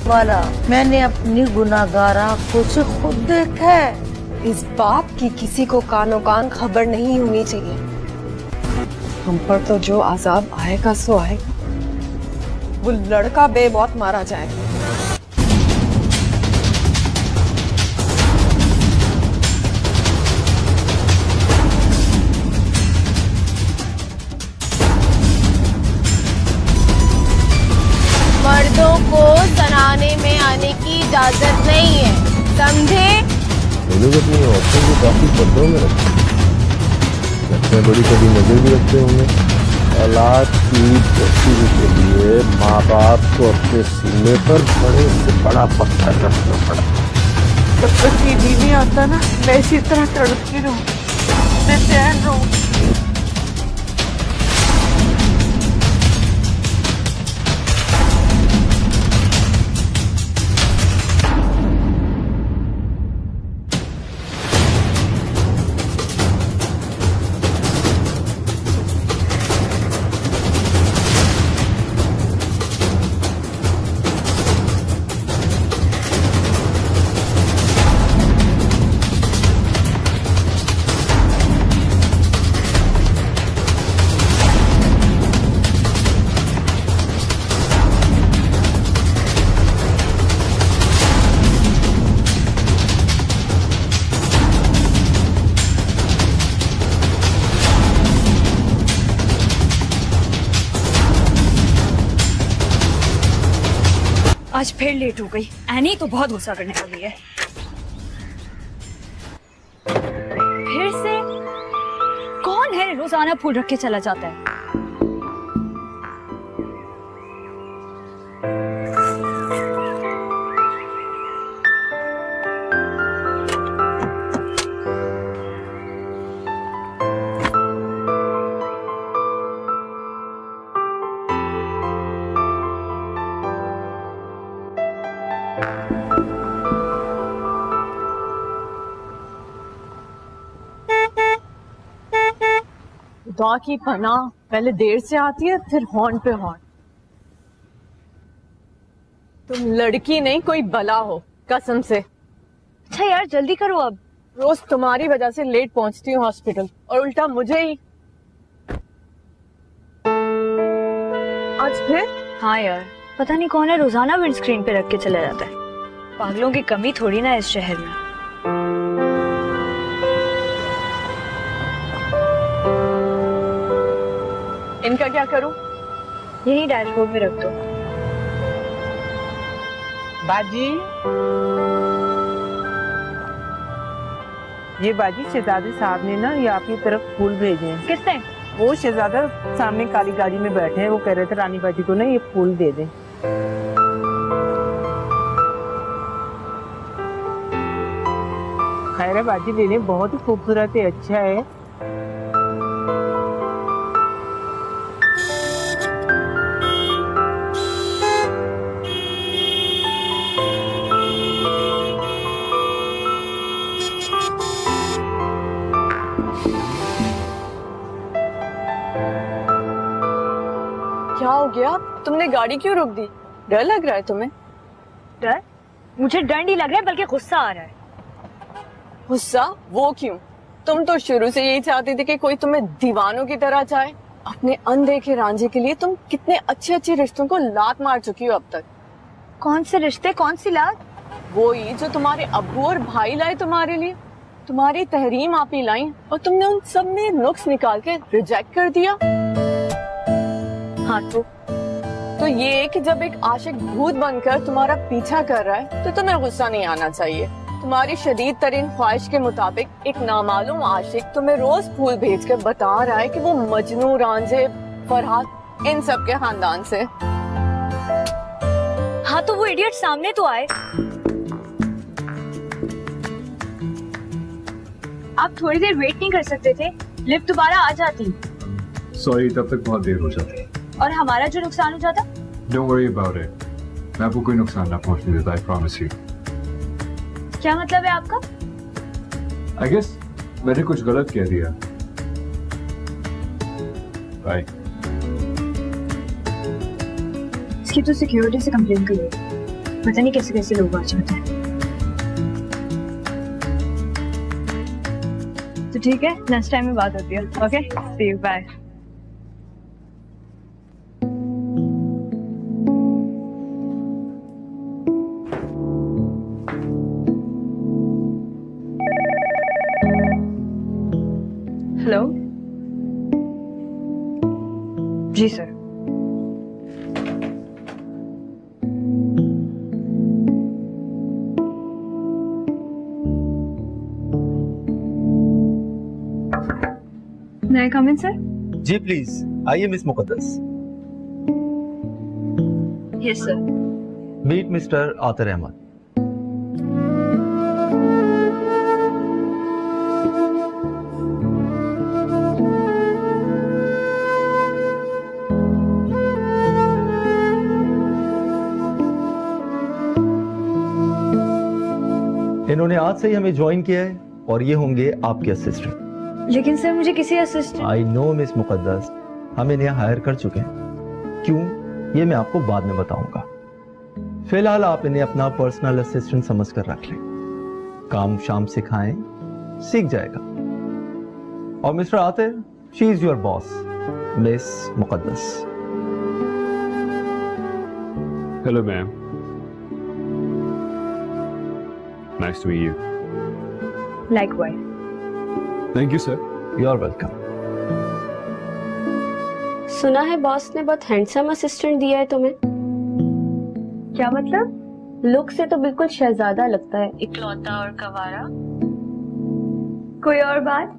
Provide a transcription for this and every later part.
वाला मैंने अपनी गुनाहगार आंखों से खुद देखा है। इस बात की किसी को कानो कान खबर नहीं होनी चाहिए। हम पर तो जो आजाब आएगा सो आएगा। वो लड़का बेमौत मारा जाएगा। मर्दों को सराहने में आने की इजाजत नहीं है, समझे? लोग अपनी औरतों को काफी पर्दों में रखते हैं, लगता है बड़ी कभी नजर भी रखते होंगे। औलाद की तस्वीर के लिए माँ बाप को अपने सीने पर बड़े से बड़ा पत्थर रखना पड़ा। जब तक ये जी नहीं आता ना, मैं इसी तरह तड़पती रहूं, बेचैन रहूं। आज फिर लेट हो गई। एनी तो बहुत गुस्सा करने वाली है। फिर से कौन है रोजाना फूल रख के चला जाता है? खुदा की पनाह, पहले देर से आती है फिर हॉर्न पे हॉर्न। तुम लड़की नहीं कोई बला हो, कसम से। अच्छा यार जल्दी करो अब। रोज तुम्हारी वजह से लेट पहुंचती हूँ हॉस्पिटल और उल्टा मुझे ही। आज फिर? हाँ यार, पता नहीं कौन है रोजाना विंड स्क्रीन पे रख के चला जाता है। पागलों की कमी थोड़ी ना है इस शहर में। इनका क्या करूं? यही डैशबोर्ड में रख दो। बाजी, ये बाजी शहजादे साहब ने ना ये आपकी तरफ फूल भेजे हैं। किसने? वो शहजादा सामने काली गाड़ी में बैठे हैं, वो कह रहे थे रानी बाजी को ना ये फूल दे दें। खैर है बाजी, लेने बहुत ही खूबसूरत है, अच्छा है। क्या हो गया? तुमने गाड़ी क्यों रोक दी? डर लग रहा है तुम्हें? डर? मुझे डर नहीं लग रहा है, बल्कि गुस्सा आ रहा है। गुस्सा? वो क्यों? तुम तो शुरू से यही चाहती थी कि कोई तुम्हें दीवानों की तरह चाहे। अपने अनदेखे रांझे के लिए तुम कितने अच्छे अच्छे रिश्तों को लात मार चुकी हो अब तक। कौन से रिश्ते, कौन सी लात? वो ही जो तुम्हारे अब्बू और भाई लाए तुम्हारे लिए। तुम्हारी तहरीम आप ही लाई और तुमने उन सब में नुक्स निकाल के रिजेक्ट कर दिया। हाँ तो ये कि जब एक आशिक भूत बनकर तुम्हारा पीछा कर रहा है तो तुम्हें गुस्सा नहीं आना चाहिए। तुम्हारी शदीद तरीन ख्वाहिश के मुताबिक एक नामालूम आशिक तुम्हें रोज फूल भेज कर बता रहा है कि वो मजनू, रांझे, फरहाद इन सब के खानदान से। हाँ तो वो इडियट सामने तो आए। आप थोड़ी देर वेट नहीं कर सकते थे? लिफ्ट दोबारा आ जाती। सॉरी, तब तक बहुत देर हो जाती। और हमारा जो नुकसान हो जाता? डोंट वरी अबाउट इट, मैं आपको कोई नुकसान ना पहुंचने देता, आई प्रॉमिस यू। क्या मतलब है आपका? आई गेस मैंने कुछ गलत कह दिया। बाय। इसकी तो सिक्योरिटी से कंप्लेन करिए, पता नहीं कैसे कैसे लोग आ जाते हैं। तो ठीक है, नेक्स्ट टाइम में बात होती है। Okay, see you, bye. Hello जी sir. May I come in, sir? जी प्लीज आइए miss Muqaddas. Yes, sir. Meet mister Aatir Ahmad. इन्होंने आज से ही हमें ज्वाइन किया है और ये होंगे आपके असिस्टेंट। लेकिन सर मुझे किसी असिस्टेंट। आई नो मिस मुकद्दस, हम इन्हें हायर कर चुके हैं। क्यों, ये मैं आपको बाद में बताऊंगा। फिलहाल आप इन्हें अपना पर्सनल असिस्टेंट समझ कर रख लें। काम शाम सिखाएं, सीख जाएगा। और mister Aatir, she is your boss, miss Muqaddas. Hello ma'am, nice to meet you. Likewise. Thank you sir. You are welcome. सुना है बॉस ने बहुत हैंडसम असिस्टेंट दिया है तुम्हें। क्या मतलब? लुक से तो बिल्कुल शहजादा लगता है। इकलौता और कवारा। कोई और बात?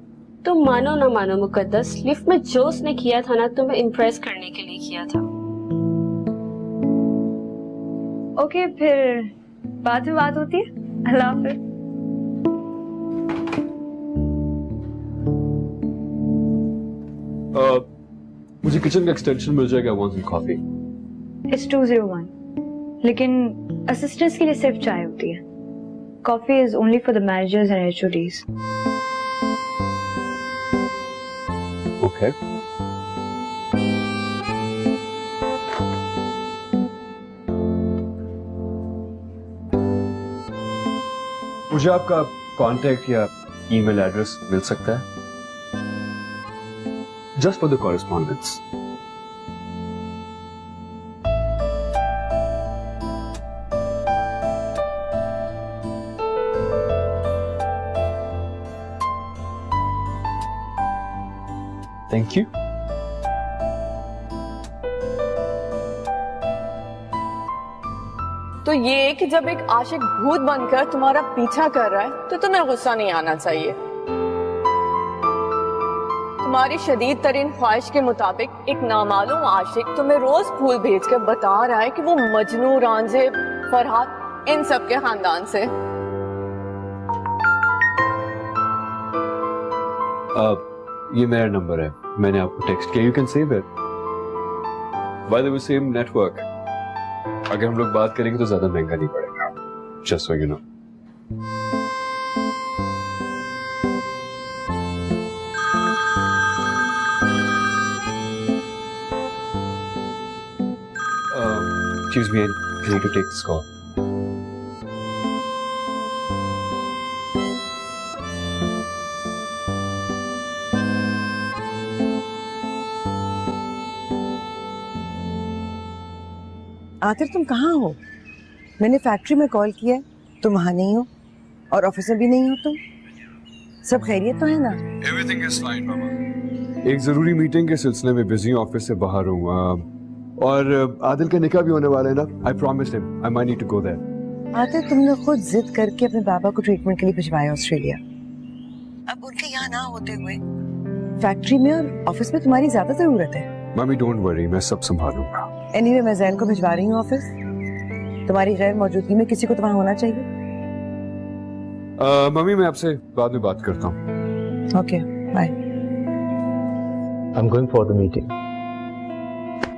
तुम मानो ना मानो मुकद्दस, लिफ्ट में जो उसने किया था ना, तुम्हें इम्प्रेस करने के लिए किया था। ओके, फिर बाद में बात होती है। अल्लाह हाफिज। मुझे किचन का एक्सटेंशन मिल जाएगा। Want some coffee? It's 201. लेकिन असिस्टेंट्स के लिए सिर्फ चाय होती है। Coffee is only for the managers and HODs. Okay. मुझे आपका कांटेक्ट या ईमेल एड्रेस मिल सकता है? Just for the correspondence. Thank you. तो ये कि जब एक आशिक भूत बनकर तुम्हारा पीछा कर रहा है तो तुम्हें गुस्सा नहीं आना चाहिए। तुम्हारी शदीद तरीन ख्वाहिश के मुताबिक एक नामालूम आशिक तुम्हें रोज फूल भेजकर बता रहा है कि वो मजनू, रांझे, फरहाद इन सब के खानदान से। ये मेरा नंबर है, मैंने आपको टेक्स्ट किया। You can save it. Bye the way, same network. अगर हम लोग बात करेंगे तो ज्यादा महंगा नहीं पड़ेगा। Just so you know. Excuse me, I need to take this call. आखिर तुम कहाँ हो? मैंने फैक्ट्री में कॉल किया है, तुम वहाँ नहीं हो और ऑफिस में भी नहीं हो तुम। सब खैरियत तो है ना? Everything is fine, मामा। एक जरूरी मीटिंग के सिलसिले में बिजी ऑफिस से बाहर हूँ। और आदिल का निकाह भी होने वाला है ना। I promised him I might need to go there. आखिर तुमने खुद जिद करके अपने पापा को ट्रीटमेंट के लिए भिजवाया ऑस्ट्रेलिया। अब उनके यहाँ ना होते हुए फैक्ट्री में और ऑफिस में तुम्हारी ज्यादा जरूरत है। मम्मी डोंट वरी, मैं सब संभालूंगा। एनीवे, मैं ज़ैन को भिजवा रही हूँ ऑफिस। तुम्हारी गैर मौजूदगी में किसी को तो वहाँ होना चाहिए। मम्मी मैं आपसे बाद में बात करता हूँ। Okay, bye. I'm going for the meeting.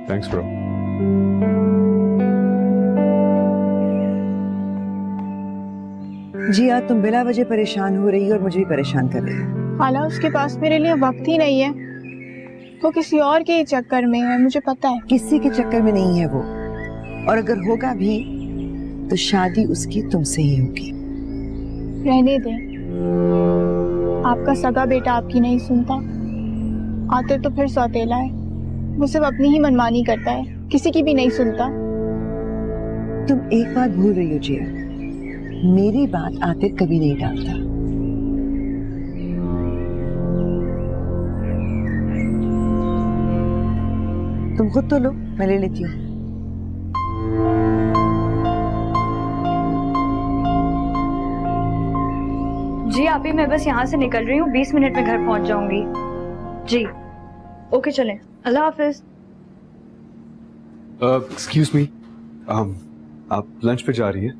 Thanks, bro. जी आज तुम बिला वजह परेशान हो रही हो और मुझे भी परेशान कर रही हो। खाला, उसके पास मेरे लिए वक्त ही नहीं है। वो किसी और के ही चक्कर में है, मुझे पता है। किसी के चक्कर में नहीं है वो, और अगर होगा भी तो शादी उसकी तुमसे ही होगी। रहने दें, आपका सगा बेटा आपकी नहीं सुनता। आतिर तो फिर सौतेला है, वो सिर्फ अपनी ही मनमानी करता है, किसी की भी नहीं सुनता। तुम एक बात भूल रही हो जिया, मेरी बात आतिर कभी नहीं टालता। तुम खुद तो लो, मैं ले लेती हूँ। जी आप ही, मैं बस यहाँ से निकल रही हूँ, 20 मिनट में घर पहुँच जाऊंगी। जी ओके, चलें, अल्लाह हाफिज। एक्सक्यूज मी, आप लंच पे जा रही हैं?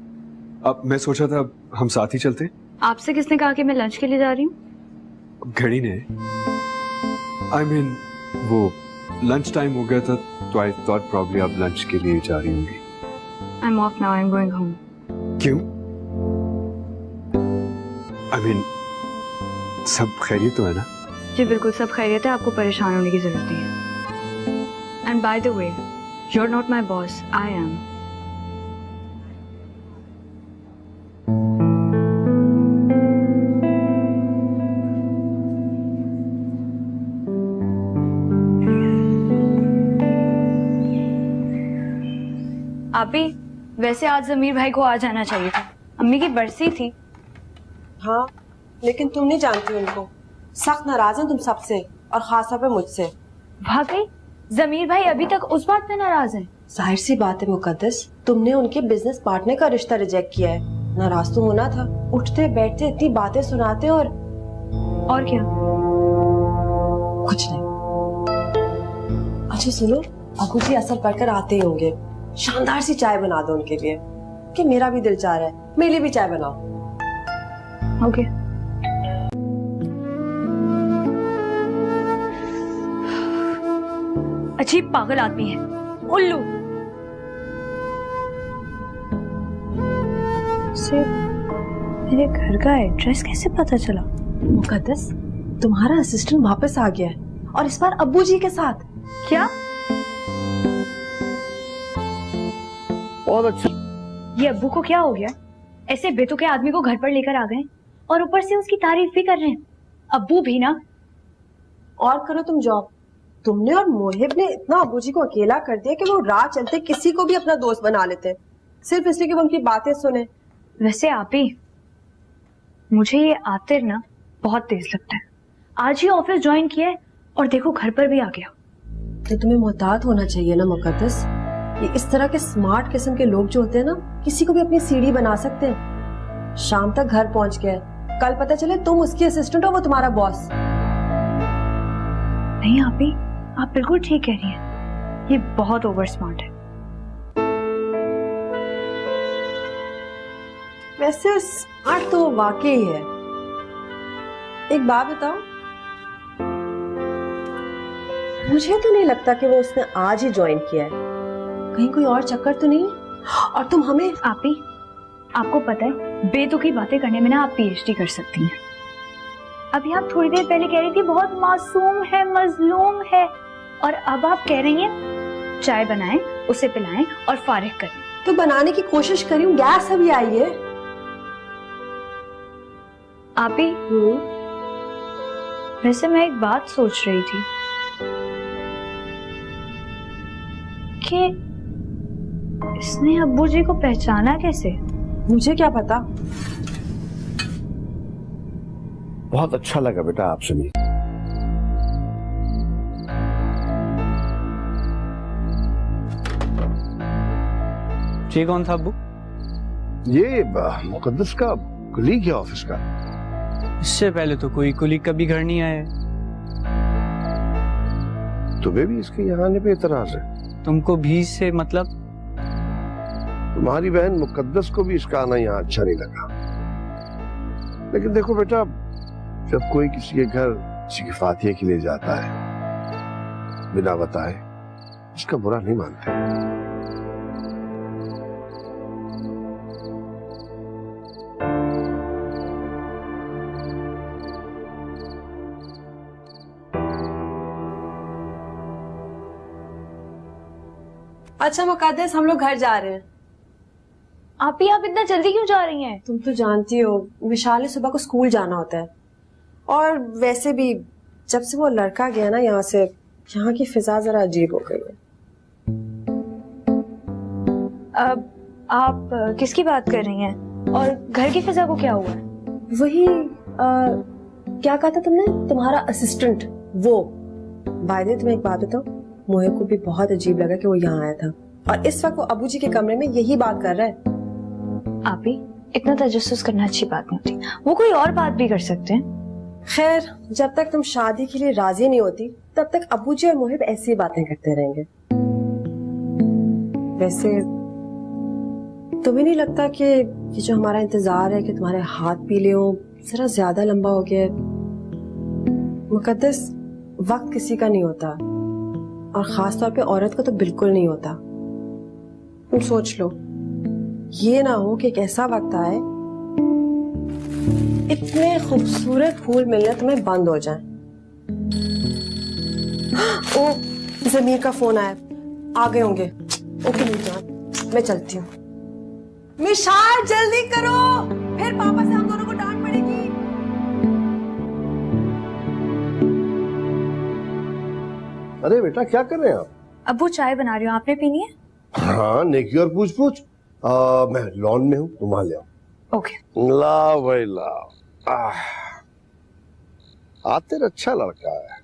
अब मैं सोचा था हम साथ ही चलते। आपसे किसने कहा कि मैं लंच के लिए जा रही हूँ? घड़ी ने। I mean, वो लंच टाइम हो गया था तो आई थॉट प्रॉब्ली आप लंच के लिए जा रही होंगी। I am of now, I am going home. क्यों? I mean, सब खैरियत तो है ना? जी बिल्कुल सब खैरियत है, आपको परेशान होने की जरूरत नहीं है। And by the way, you are not my boss, I am. आप ही, वैसे आज जमीर भाई को आ जाना चाहिए था, अम्मी की बरसी थी। हाँ, लेकिन तुम नहीं जानती उनको, सख्त नाराज हैं तुम सबसे और खास तौर पे मुझसे। वाकई जमीर भाई अभी तक उस बात पे नाराज हैं? जाहिर सी बात है मुकद्दस, तुमने उनके बिजनेस पार्टनर का रिश्ता रिजेक्ट किया है। नाराज तो होना था, उठते बैठते इतनी बातें सुनाते और क्या? कुछ नहीं। अच्छा सुनो, अबू जी असर पढ़कर आते ही होंगे, शानदार सी चाय बना दो उनके लिए, कि मेरा भी दिल चाह रहा है, मेरे लिए भी चाय बनाओ। ओके। अजीब पागल आदमी है, उल्लू। मेरे घर का एड्रेस कैसे पता चला? मुकद्दस, तुम्हारा असिस्टेंट वापस आ गया है और इस बार अब्बू जी के साथ। क्या? बहुत अच्छा। ये अब्बू को क्या हो गया? ऐसे बेतुके आदमी को घर पर लेकर आ गए और ऊपर से उसकी तारीफ भी कर रहे हैं। अब्बू भी ना। और करो तुम जॉब। तुमने और मोहिब ने इतना अब्बू जी को अकेला कर दिया कि वो राह चलते किसी को भी अपना दोस्त बना लेते, सिर्फ इसलिए कि वो उनकी बातें सुने। वैसे आप ही, मुझे ये आतिर ना बहुत तेज लगता है। आज ही ऑफिस ज्वाइन किया है और देखो घर पर भी आ गया। तो तुम्हें मोहतात होना चाहिए ना मुकद्दस। ये इस तरह के स्मार्ट किस्म के लोग जो होते हैं ना, किसी को भी अपनी सीढ़ी बना सकते हैं। शाम तक घर पहुंच गए, कल पता चले तुम उसकी असिस्टेंट हो, वो तुम्हारा बॉस। नहीं आप ही, आप बिल्कुल ठीक कह रही हैं। ये बहुत ओवर स्मार्ट है। वैसे स्मार्ट तो वाकई है। एक बात बताओ, मुझे तो नहीं लगता कि वो उसने आज ही ज्वाइन किया है। कहीं कोई और चक्कर तो नहीं? और तुम हमें आप ही, आपको पता है बेतुकी बातें करने में ना आप पीएचडी कर सकती हैं। अभी आप थोड़ी देर पहले कह रही थी बहुत मासूम है, मजलूम है, और अब आप कह रही हैं चाय बनाएं, उसे पिलाएं और फारिग करें। तो बनाने की कोशिश करी हूँ, गैस अभी आई है। आप ही, वैसे मैं एक बात सोच रही थी कि इसने अब्बू जी को पहचाना कैसे? मुझे क्या पता। बहुत अच्छा लगा बेटा आपसे मिल। ये कौन था अब्बू? ये मुकद्दस का कुलीग है ऑफिस का। इससे पहले तो कोई कुलीग कभी घर नहीं आया। तुम्हें भी इसके यहाँ आने पे इतराज है? तुमको भी से मतलब? तुम्हारी बहन मुकद्दस को भी इसका आना यहाँ अच्छा नहीं लगा। लेकिन देखो बेटा, जब कोई किसी के घर किसी की फातिया के लिए जाता है बिना बताए, उसका बुरा नहीं मानते। अच्छा मुकद्दस, हम लोग घर जा रहे हैं। आप इतना जल्दी क्यों जा रही हैं? तुम तो जानती हो विशाल सुबह को स्कूल जाना होता है, और वैसे भी जब से वो लड़का गया ना यहाँ से, यहाँ की फिजा जरा अजीब हो गई है। अब आप किसकी बात कर रही हैं? और घर की फिजा को क्या हुआ? वही क्या कहा था तुमने, तुम्हारा असिस्टेंट वो। बाय द वे तुम्हें एक बात बताऊं, मोहे को भी बहुत अजीब लगा कि वो यहाँ आया था, और इस वक्त वो अबू जी के कमरे में यही बात कर रहा है। आप ही इतना तजस्सुस करना अच्छी बात नहीं होती, वो कोई और बात भी कर सकते हैं। खैर, जब तक तुम शादी के लिए राजी नहीं होती तब तक अबू जी और मोहिब ऐसी बातें करते रहेंगे। वैसे तुम्हें नहीं लगता कि ये जो हमारा इंतजार है कि तुम्हारे हाथ पीले हो जरा ज्यादा लंबा हो गया है? मुकद्दस, वक्त किसी का नहीं होता, और खास तौर पे औरत का तो बिल्कुल नहीं होता। तुम सोच लो, ये ना हो कि एक ऐसा वक्त आए इतने खूबसूरत फूल मिलने तुम्हें बंद हो जाए। ओ, जमीर का फोन आया, आ गए होंगे। ओके जान, मैं चलती हूँ। मिशाल जल्दी करो, फिर पापा से हम दोनों को डांट पड़ेगी। अरे बेटा, क्या कर रहे हैं आप? अब्बू चाय बना रही हूँ, आपने पीनी है? हाँ, नेकी और पूछ पूछ। मैं लॉन में हूँ, तुम वहां ले आओ। ओके। ला भाई ला। आतिर अच्छा लड़का है।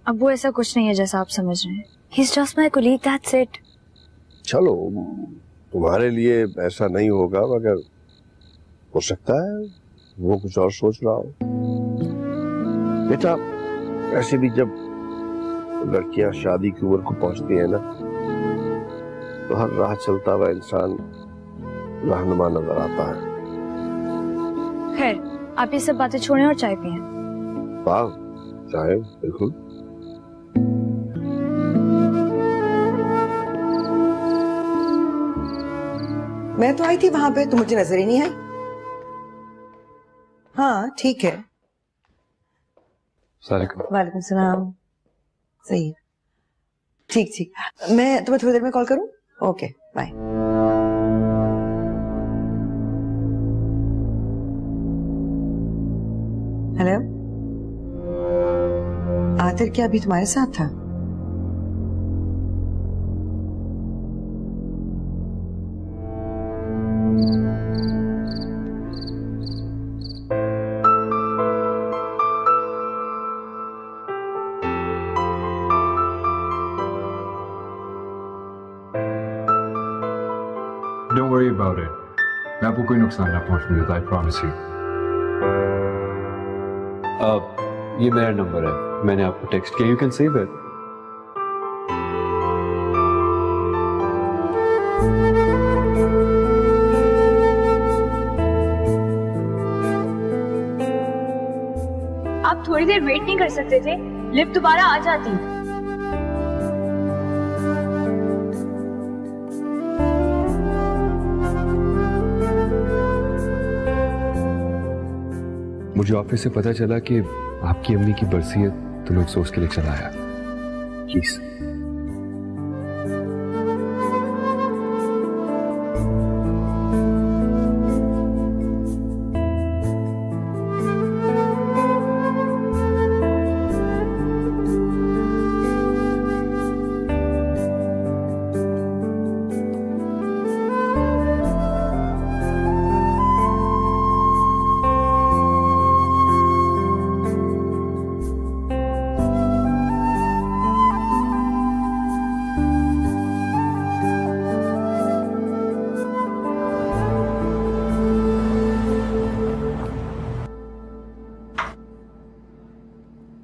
अब्बू ऐसा कुछ नहीं है जैसा आप समझ रहे हैं। He's just my colleague, that's it. चलो, तुम्हारे लिए ऐसा नहीं होगा, मगर हो सकता है वो कुछ और सोच रहा हो। बेटा, ऐसे भी जब लड़कियां शादी की उम्र को पहुंचती है ना, तो हर राह चलता हुआ इंसान रहनुमा नजर आता है। खैर, आप ये सब बातें छोड़ें और चाय पिएं। वाह, चाय बिल्कुल। मैं तो आई थी वहां पे, तो मुझे नजर ही नहीं आई। हाँ ठीक है। वालेकुम सलाम। सही है, ठीक ठीक। मैं तुम्हें थोड़ी देर में कॉल करूं? Okay bye. हेलो, आतिर क्या अभी तुम्हारे साथ था? Don't worry about it. मैं आपको कोई नुकसान ना पहुंचने देता, I promise you. ये मेरा नंबर है, मैंने आपको टेक्स्ट किया, you can save it. आप थोड़ी देर वेट नहीं कर सकते थे? लिफ्ट दोबारा आ जाती। मुझे ऑफिस से पता चला कि आपकी अम्मी की बरसी है, तो मैं अफसोस के लिए चला आया। Please.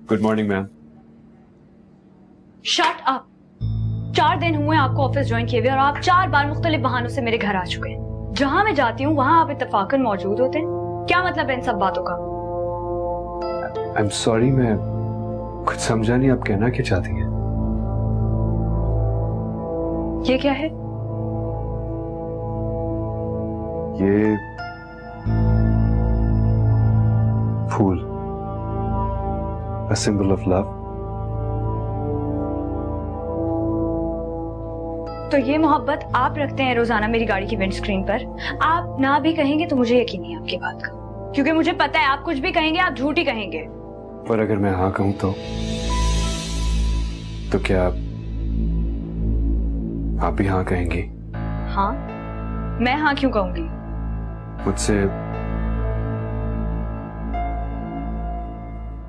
Good morning ma'am. Shut up. 4 दिन हुए आपको ऑफिस ज्वाइन किए हुए और आप 4 बार मुख्तलिफ बहानों से मेरे घर आ चुके हैं। जहां मैं जाती हूँ वहां आप इत्तफाकन मौजूद होते हैं। क्या मतलब है इन सब बातों का? आई एम सॉरी, मैं कुछ समझा नहीं, आप कहना क्या चाहती हैं? ये क्या है? ये फूल, a symbol of love. तो ये मोहब्बत आप रखते हैं रोजाना मेरी गाड़ी की विंड स्क्रीन पर। आप ना भी कहेंगे तो मुझे यकीन नहीं आपकी बात का, क्योंकि मुझे पता है आप कुछ भी कहेंगे आप झूठ ही कहेंगे। पर अगर मैं हाँ कहूं तो क्या आप भी हाँ कहेंगी? हाँ, मैं हाँ क्यों कहूंगी?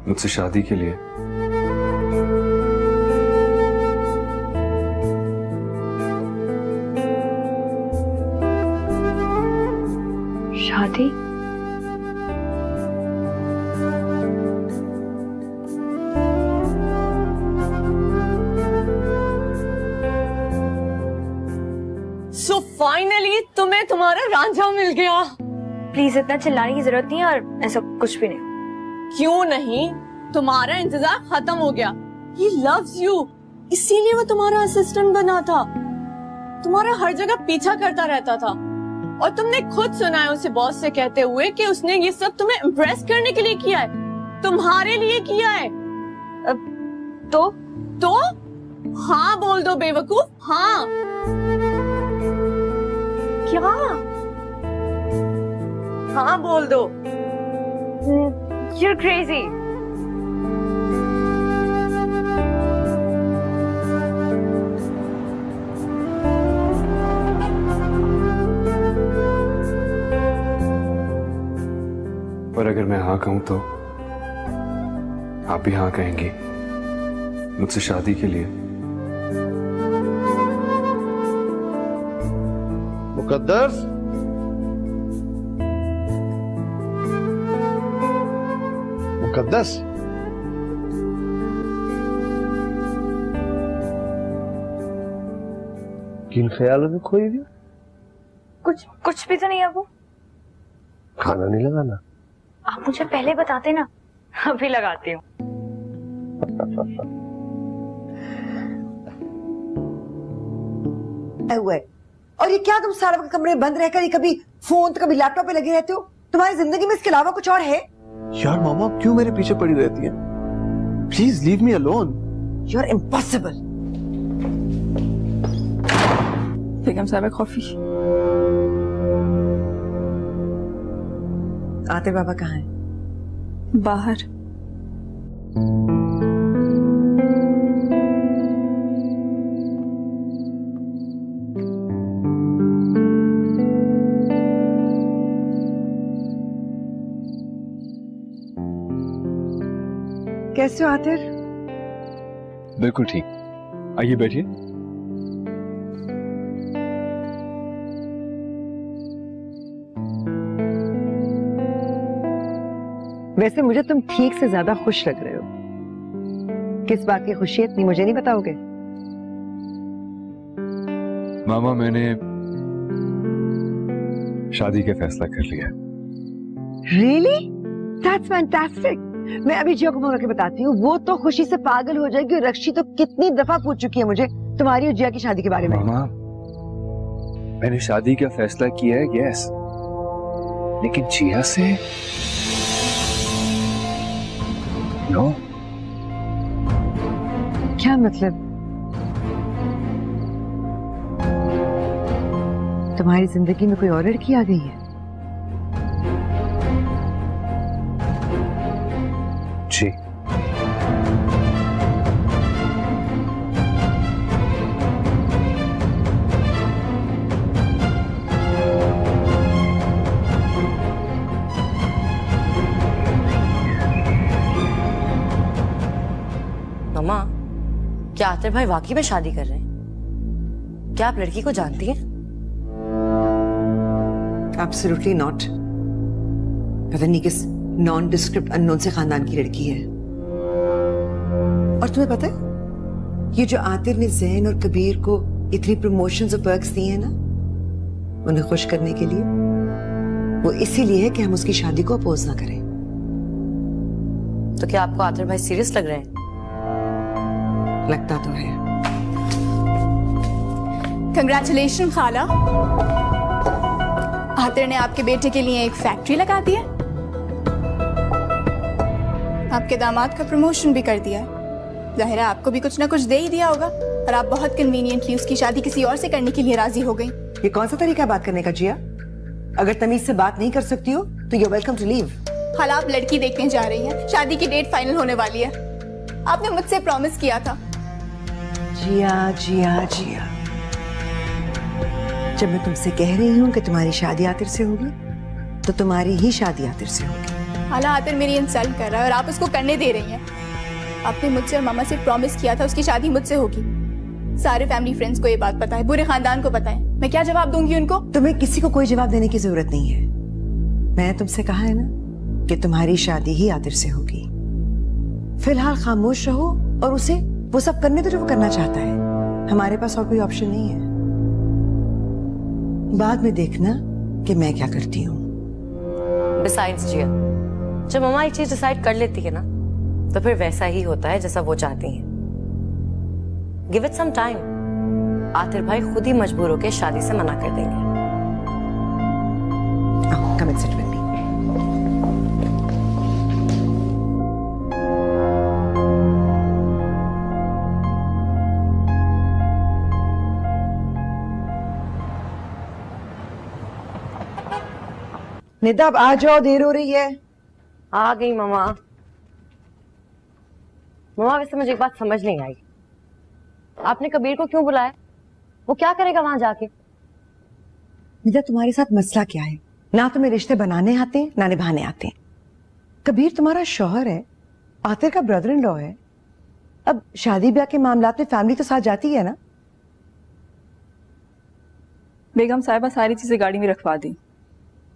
मुझसे शादी के लिए। शादी? सो फाइनली तुम्हें तुम्हारा रांझा मिल गया। प्लीज इतना चिल्लाने की जरूरत नहीं है और ऐसा कुछ भी नहीं। क्यों नहीं? तुम्हारा इंतजार खत्म हो गया। He loves you, इसीलिए वो तुम्हारा असिस्टेंट बना था, तुम्हारा हर जगह पीछा करता रहता था। और तुमने खुद सुना है उसे बॉस से कहते हुए कि उसने ये सब तुम्हें इम्प्रेस करने के लिए किया है, तुम्हारे लिए किया है। तो हाँ बोल दो बेवकूफ, हाँ। क्या? हाँ बोल दो। You're crazy. पर अगर मैं हाँ कहूं तो आप भी हाँ कहेंगी मुझसे शादी के लिए? मुकद्दस, मुकद्दस, किन ख्यालों में खोई हुई? कुछ भी तो नहीं है वो। खाना नहीं लगाना? आप मुझे पहले बताते ना, अभी लगाती हूँ। हुआ है। और ये क्या तुम सारा वक्त कमरे में बंद रहकर कभी फोन तो कभी लैपटॉप पे लगे रहते हो? तुम्हारी जिंदगी में इसके अलावा कुछ और है? यार मामा क्यों मेरे पीछे पड़ी रहती है? Please leave me alone. You are impossible. बेगम साहब कॉफी। आते बाबा कहाँ हैं? बाहर। कैसे हो आतिर? बिल्कुल ठीक, आइए बैठिए। वैसे मुझे तुम ठीक से ज्यादा खुश लग रहे हो। किस बात की खुशी है इतनी, मुझे नहीं बताओगे? मामा, मैंने शादी का फैसला कर लिया। Really? That's fantastic. मैं अभी जियो को फोन करके बताती हूँ, वो तो खुशी से पागल हो जाएगी। और रक्षी तो कितनी दफा पूछ चुकी है मुझे तुम्हारी और जिया की शादी के बारे में। मामा, मैंने शादी का फैसला किया है, यस, लेकिन जिया से नो। क्या मतलब? तुम्हारी जिंदगी में कोई और लड़की आ गई है? जी। मामा, क्या आतिर भाई वाकई में शादी कर रहे हैं? क्या आप लड़की को जानती हैं? Absolutely not. पता नहीं किस नॉन डिस्क्रिप्ट अननोन से खानदान की लड़की है। और तुम्हें पता है, ये जो आतिर ने ज़ैन और कबीर को इतनी प्रमोशंस और पर्क्स दिए हैं ना, उन्हें खुश करने के लिए, वो इसीलिए है कि हम उसकी शादी को अपोज ना करें। तो क्या आपको आतिर भाई सीरियस लग रहे हैं? लगता तो है। कंग्रेचुलेशन खाला, आतिर ने आपके बेटे के लिए एक फैक्ट्री लगा दी है, आपके दामाद का प्रमोशन भी कर दिया है। जाहिर है आपको भी कुछ ना कुछ दे ही दिया होगा, और आप बहुत कन्वीनियंटली उसकी शादी किसी और से करने के लिए राजी हो गई। ये कौन सा तरीका है बात करने का जिया? अगर तमीज से बात नहीं कर सकती हो तो यू वेलकम टू लीव। हाल आप लड़की देखने जा रही हैं, शादी की डेट फाइनल होने वाली है। आपने मुझसे प्रॉमिस किया था। जिया जिया जिया, जब मैं तुमसे कह रही हूँ कि तुम्हारी शादी आतिर से होगी तो तुम्हारी ही शादी आतिर से होगी। हाला आतिर मेरी इंसल्ट कर रहा है और आप उसको करने दे रही हैं। आपने मुझसे और मामा से प्रॉमिस किया था उसकी शादी मुझसे होगी। सारे फैमिली फ्रेंड्स को ये बात पता है, पूरे खानदान को पता है। मैं क्या जवाब दूंगी उनको? तुम्हें किसी को कोई जवाब देने की जरूरत नहीं है। मैंने तुमसे कहा है ना कि तुम्हारी शादी ही आतिर से होगी। फिलहाल खामोश रहो और उसे वो सब करने दो जो वो करना चाहता है। हमारे पास और कोई ऑप्शन नहीं है। बाद में देखना कि मैं क्या करती हूँ। Besides, जिया, जब मम्मा एक चीज डिसाइड कर लेती है ना तो फिर वैसा ही होता है जैसा वो चाहती हैं। Give it some time. Aatir भाई खुद ही मजबूर होकर शादी से मना कर देंगे। Come and sit with me. Nida, अब आ जाओ, देर हो रही है। आ गई मम्मा। मम्मा वैसे मुझे एक बात समझ नहीं आई, आपने कबीर को क्यों बुलाया? वो क्या करेगा वहां जाके? निदा, तुम्हारे साथ मसला क्या है? ना तुम्हें रिश्ते बनाने आते हैं ना निभाने आते हैं। कबीर तुम्हारा शौहर है, आतिर का ब्रदर इन लॉ है। अब शादी ब्याह के मामलात में फैमिली तो साथ जाती है ना। बेगम साहिबा सारी चीजें गाड़ी में रखवा दी।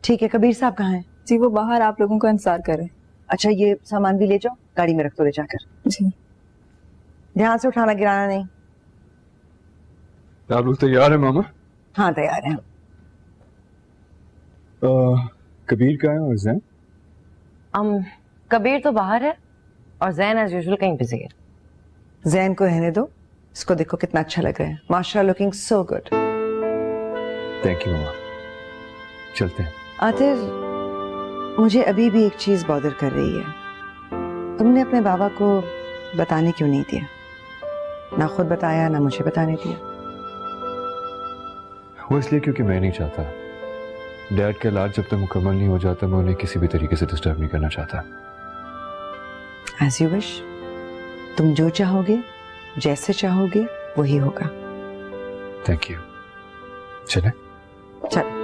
ठीक है, कबीर साहब कहाँ हैं? जी वो बाहर आप लोगों का इंतजार कर रहे हैं। अच्छा, ये सामान भी ले जाओ, गाड़ी में रख दो ले जाकर। जी ध्यान से उठाना गिराना नहीं। आप लोग तैयार हैं मामा? हाँ तैयार हैं। कबीर का है और जैन? कबीर तो बाहर है और जैन एज यूजुअल कहीं बिजी है। जैन को रहने दो, इसको देखो कितना अच्छा लग रहा है। माशाल्लाह, looking so good. Thank you मामा, चलते हैं। आतिर, मुझे अभी भी एक चीज बॉदर कर रही है। तुमने अपने बाबा को बताने क्यों नहीं दिया? ना खुद बताया ना मुझे बताने दिया। वो इसलिए क्योंकि मैं नहीं चाहता। डैड का इलाज जब तक मुकम्मल नहीं हो जाता मैं उन्हें किसी भी तरीके से डिस्टर्ब नहीं करना चाहता। As you wish। तुम जो चाहोगे, जैसे चाहोगे, वही होगा। Thank you. चले? चल।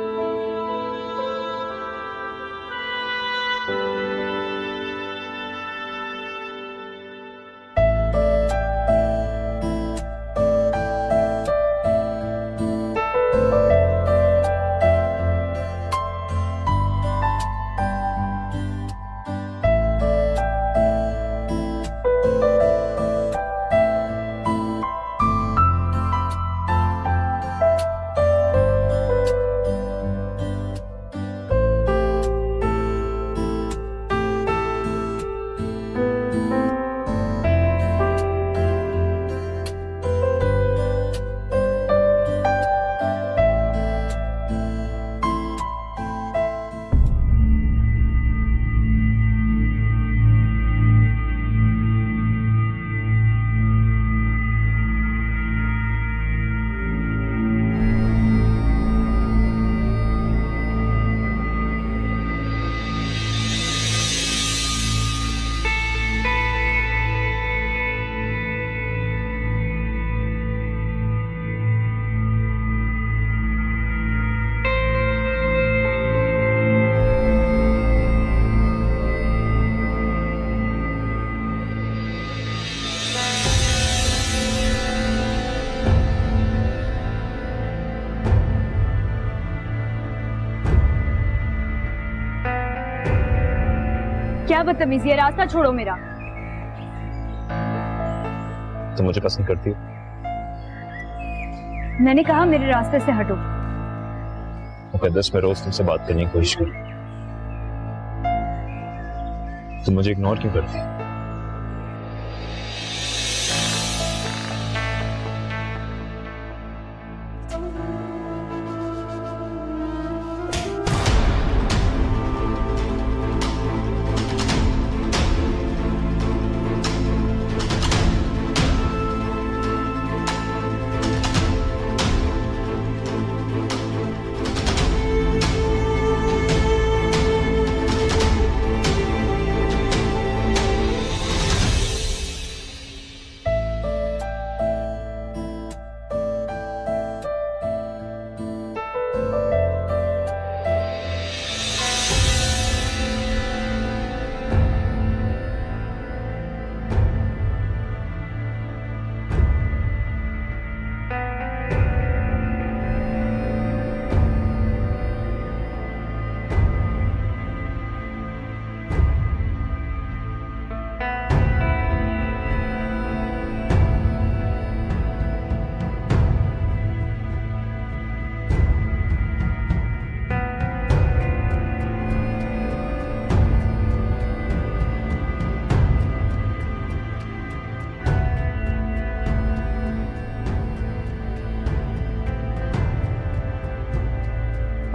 क्या बदतमीजी है, रास्ता छोड़ो मेरा। तुम मुझे पसंद करती हो? मैंने कहा मेरे रास्ते से हटो। मुकद्दस, मैं रोज तुमसे बात करने की कोशिश करूं, तुम मुझे इग्नोर क्यों करती?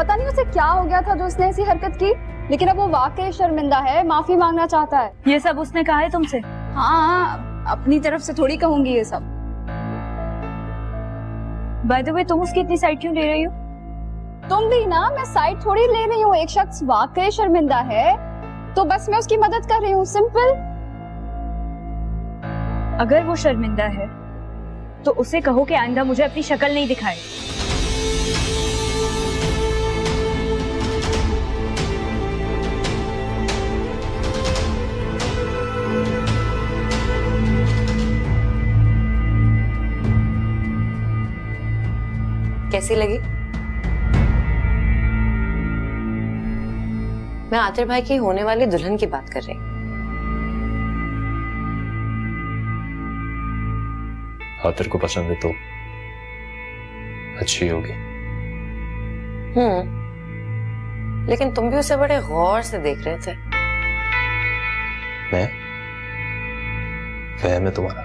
पता नहीं उसे क्या हो गया था जो उसने ऐसी हरकत की, लेकिन अब वो वाकई शर्मिंदा है, माफी मांगना चाहता है। ये सब उसने कहा है तुमसे? हाँ, अपनी तरफ से थोड़ी कहूंगी ये सब। बाय द वे, तुम उसकी इतनी साइड क्यों ले रही हो? तुम भी ना, मैं साइड थोड़ी ले रही हूँ। एक शख्स वाकई शर्मिंदा है तो बस मैं उसकी मदद कर रही हूँ, सिंपल। अगर वो शर्मिंदा है तो उसे कहो कि आइंदा मुझे अपनी शक्ल नहीं दिखाए। कैसी लगी? मैं आतिर भाई की होने वाली दुल्हन की बात कर रही हूँ। आतिर को पसंद है तो अच्छी होगी। लेकिन तुम भी उसे बड़े गौर से देख रहे थे। मैं? वहम है तुम्हारा।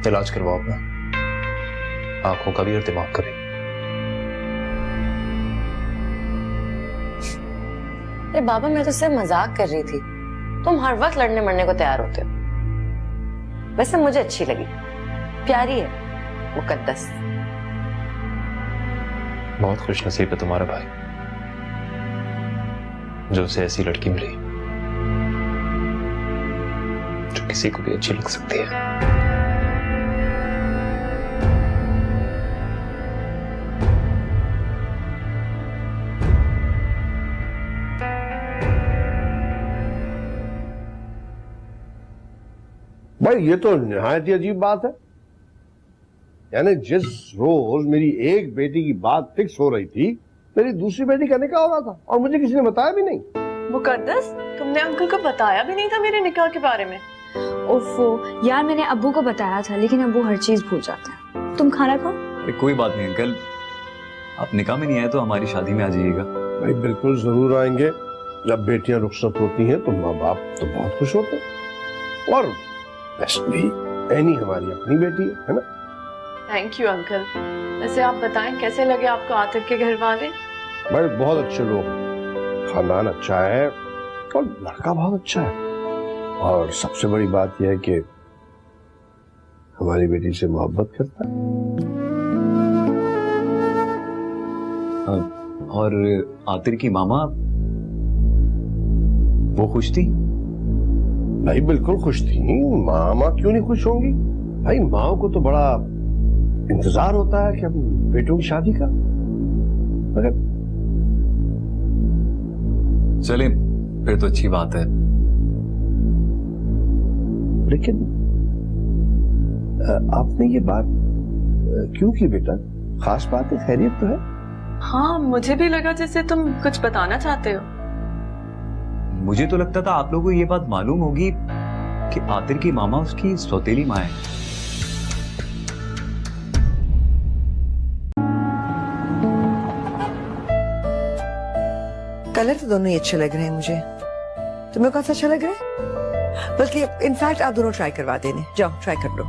इलाज करवाओ अपना, आंखों का भी और दिमाग का भी। अरे बाबा, मैं तो सिर्फ मजाक कर रही थी। तुम हर वक्त लड़ने मरने को तैयार होते हो। वैसे मुझे अच्छी लगी, प्यारी है, मुकद्दस। बहुत खुश नसीब है तुम्हारा भाई जो उसे ऐसी लड़की मिली जो किसी को भी अच्छी लग सकती है। भाई ये तो निहायत ही अजीब बात है। यानी जिस रोज मेरी एक बेटी की बात फिक्स हो रही थी, मेरी दूसरी बेटी का निकाह हो रहा था और मुझे किसी ने बताया भी नहीं। मुकद्दस, तुमने अंकल को बताया भी नहीं था मेरे निकाह के बारे में? ओफो यार, मैंने अब्बू को बताया था, लेकिन अब्बू हर चीज भूल जाते हैं। तुम खाना खाओ। कोई बात नहीं अंकल, आप निकाह में नहीं आए तो हमारी शादी में आ जाइएगा। भाई बिल्कुल जरूर आएंगे। जब बेटियां रुखसत होती हैं तो माँ बाप तो बहुत खुश होते हैं। और वैसे भी एनी हमारी अपनी बेटी है ना। Thank you uncle. वैसे आप बताएं कैसे लगे आपको आतिर के घर वाले? भाई बहुत अच्छे लोग, खानदान अच्छा है और लड़का बहुत अच्छा है। और सबसे बड़ी बात यह है कि हमारी बेटी से मोहब्बत करता है। और आतिर की मामा वो खुश थी? भाई बिल्कुल खुश थी। मामा क्यों नहीं खुश होंगी? भाई माओ को तो बड़ा इंतजार होता है कि हम बेटों की शादी का। मगर चले फिर तो अच्छी बात है। लेकिन आपने ये बात क्यों की बेटा? खास बात है, खैरियत तो है? हाँ, मुझे भी लगा जैसे तुम कुछ बताना चाहते हो। मुझे तो लगता था आप लोगों को ये बात मालूम होगी कि आतिर की मामा उसकी सौतेली माँ है। कलर तो दोनों ही अच्छे लग रहे हैं मुझे। तुम्हें कौन सा अच्छा लग रहा है? बल्कि इनफैक्ट आप दोनों ट्राई करवा देने। जाओ ट्राई कर लो।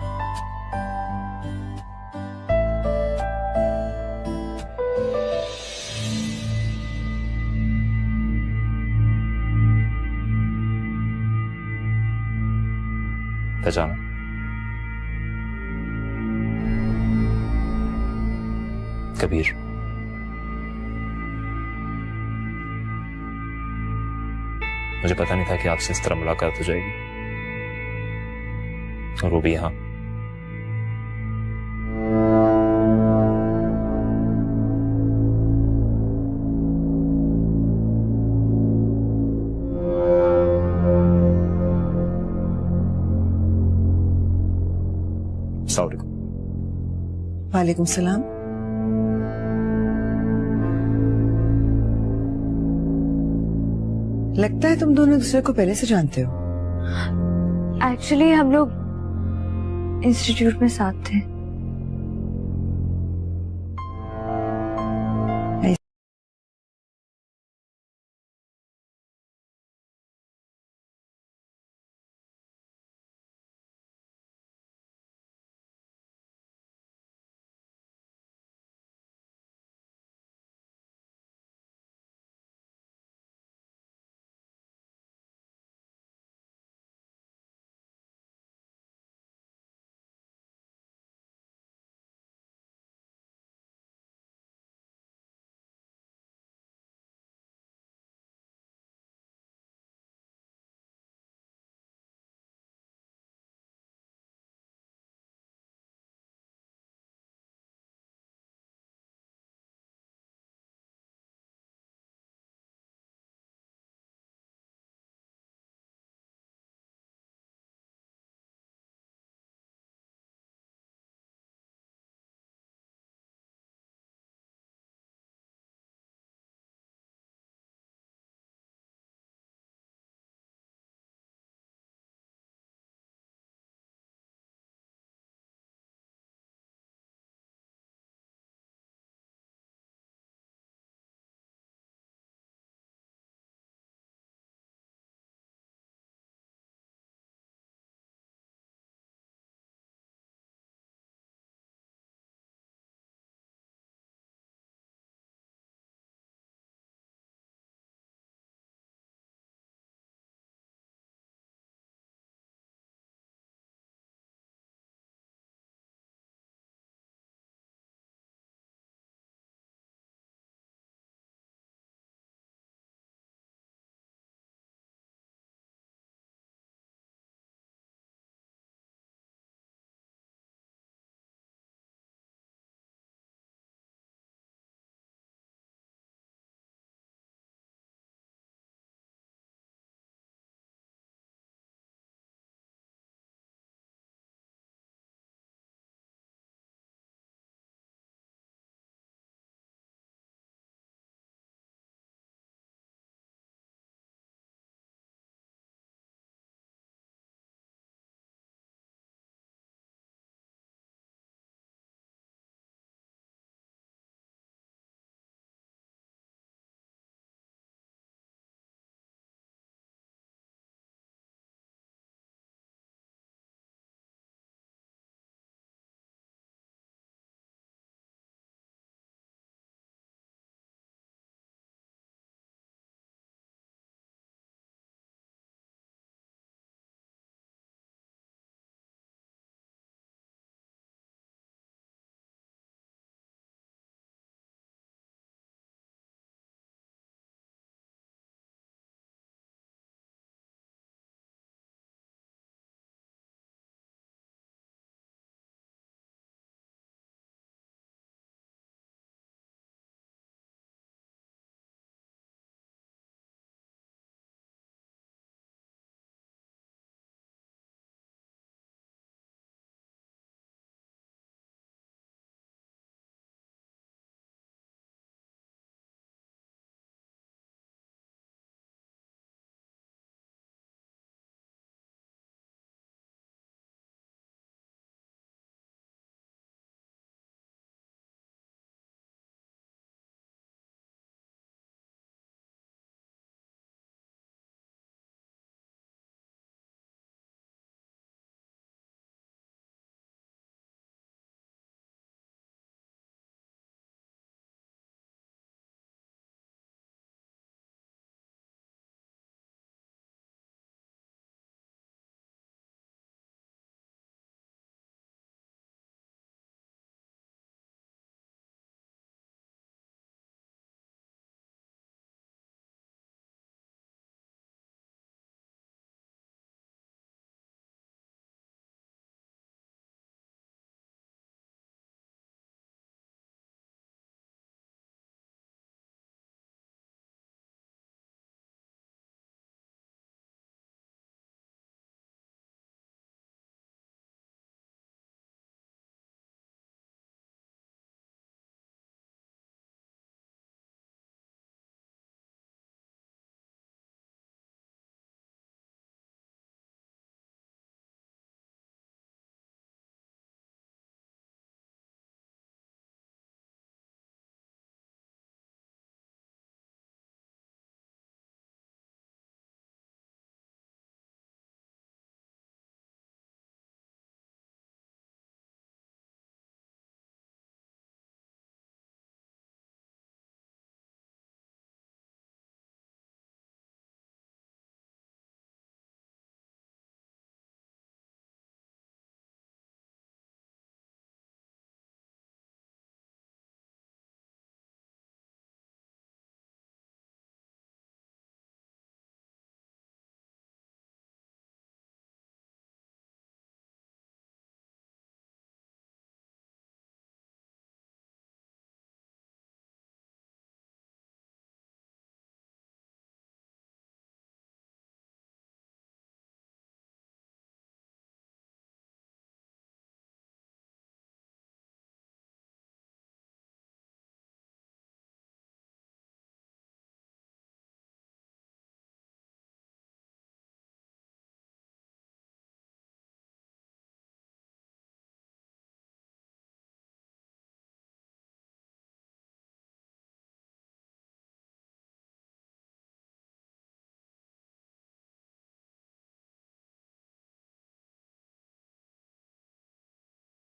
पहचाना? कबीर। मुझे पता नहीं था कि आपसे इस तरह मुलाकात हो जाएगी, और वो भी यहाँ। वालेकुम सलाम। लगता है तुम दोनों दूसरे को पहले से जानते हो। एक्चुअली हम लोग इंस्टीट्यूट में साथ थे।